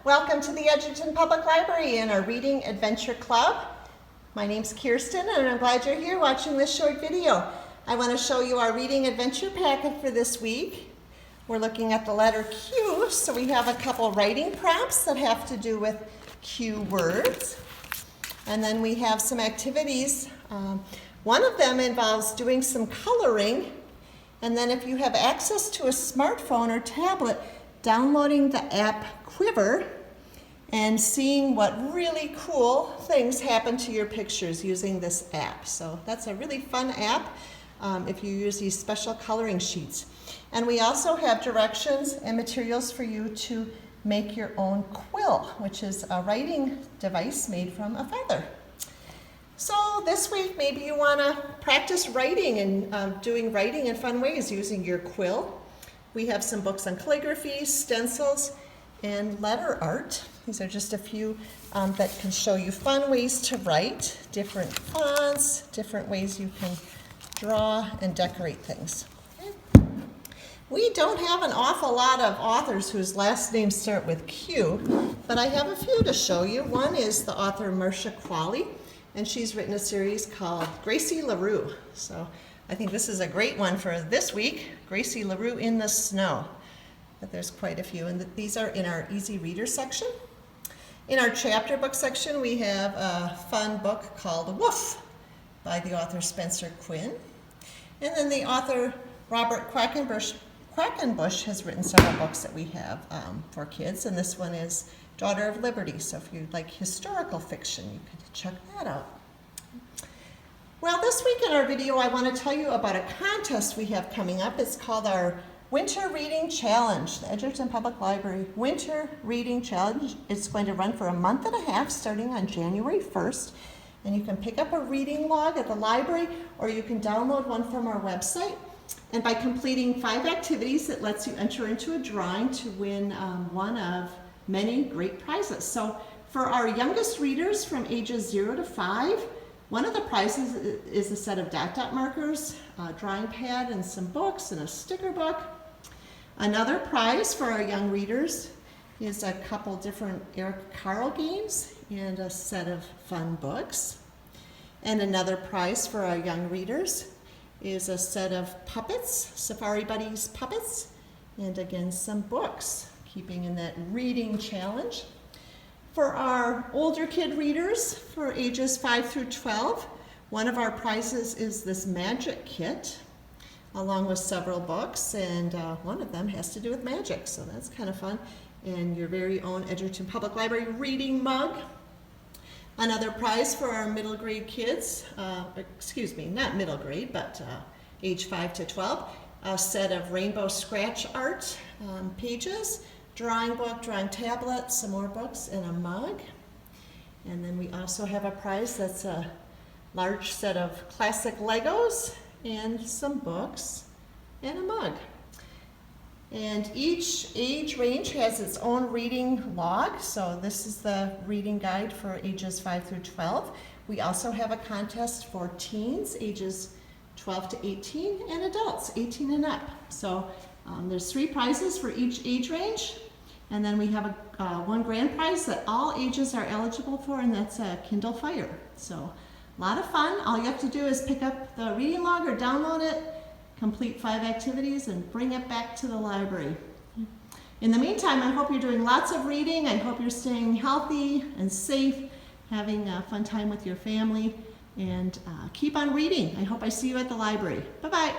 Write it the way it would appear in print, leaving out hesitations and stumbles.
Welcome to the Edgerton Public Library and our Reading Adventure Club. My name's Kirsten and I'm glad you're here watching this short video. I want to show you our Reading Adventure packet for this week. We're looking at the letter Q, so we have a couple writing prompts that have to do with Q words. And then we have some activities. One of them involves doing some coloring. And then if you have access to a smartphone or tablet, downloading the app Quiver and seeing what really cool things happen to your pictures using this app. So that's a really fun app if you use these special coloring sheets. And we also have directions and materials for you to make your own quill, which is a writing device made from a feather. So this week, maybe you want to practice writing and doing writing in fun ways using your quill. We have some books on calligraphy, stencils, and letter art. These are just a few that can show you fun ways to write, different fonts, different ways you can draw and decorate things. Okay. We don't have an awful lot of authors whose last names start with Q, but I have a few to show you. One is the author Marcia Qualley, and she's written a series called Gracie LaRue. So I think this is a great one for this week, Gracie LaRue in the Snow. But there's quite a few, and these are in our Easy Reader section. In our chapter book section, we have a fun book called Woof by the author Spencer Quinn. And then the author Robert Quackenbush has written several books that we have for kids, and this one is Daughter of Liberty. So if you like historical fiction, you could check that out. Well, this week in our video, I want to tell you about a contest we have coming up. It's called our Winter Reading Challenge, the Edgerton Public Library Winter Reading Challenge. It's going to run for a month and a half starting on January 1st. And you can pick up a reading log at the library, or you can download one from our website. And by completing 5 activities, it lets you enter into a drawing to win one of many great prizes. So for our youngest readers from ages 0 to 5, one of the prizes is a set of dot markers, a drawing pad, and some books, and a sticker book. Another prize for our young readers is a couple different Eric Carle games and a set of fun books. And another prize for our young readers is a set of puppets, Safari Buddies puppets, and again some books, keeping in that reading challenge. For our older kid readers, for ages 5 through 12, one of our prizes is this magic kit, along with several books, and one of them has to do with magic, so that's kind of fun. And your very own Edgerton Public Library reading mug. Another prize for our middle grade kids, not middle grade, but age 5 to 12, a set of rainbow scratch art pages, drawing book, drawing tablet, some more books, and a mug. And then we also have a prize that's a large set of classic Legos and some books and a mug. And each age range has its own reading log. So this is the reading guide for ages 5 through 12. We also have a contest for teens, ages 12 to 18, and adults, 18 and up. So there's 3 prizes for each age range. And then we have one grand prize that all ages are eligible for, and that's a Kindle Fire. So a lot of fun. All you have to do is pick up the reading log or download it, complete 5 activities, and bring it back to the library. In the meantime, I hope you're doing lots of reading. I hope you're staying healthy and safe, having a fun time with your family, and keep on reading. I hope I see you at the library. Bye-bye.